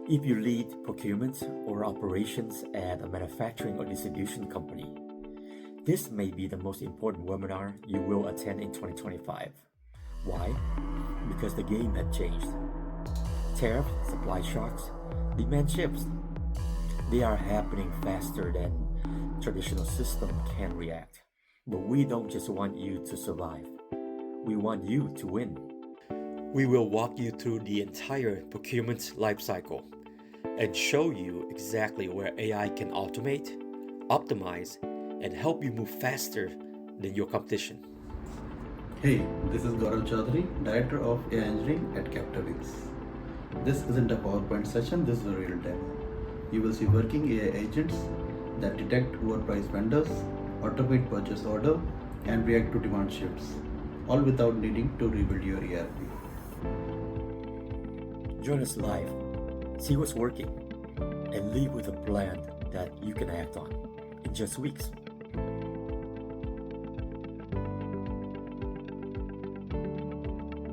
If you lead procurement or operations at a manufacturing or distribution company, this may be the most important webinar you will attend in 2025. Why? Because the game had changed. Tariff, supply shocks, demand shifts. They are happening faster than traditional system can react. But we don't just want you to survive. We want you to win. We will walk you through the entire procurement lifecycle and show you exactly where AI can automate, optimize, and help you move faster than your competition. Hey, this is Gaurav Chaudhary, Director of AI Engineering at Captivix. This isn't a PowerPoint session, this is a real demo. You will see working AI agents that detect overpriced vendors, automate purchase order, and react to demand shifts, all without needing to rebuild your ERP. Join us live, see what's working, and leave with a plan that you can act on in just weeks.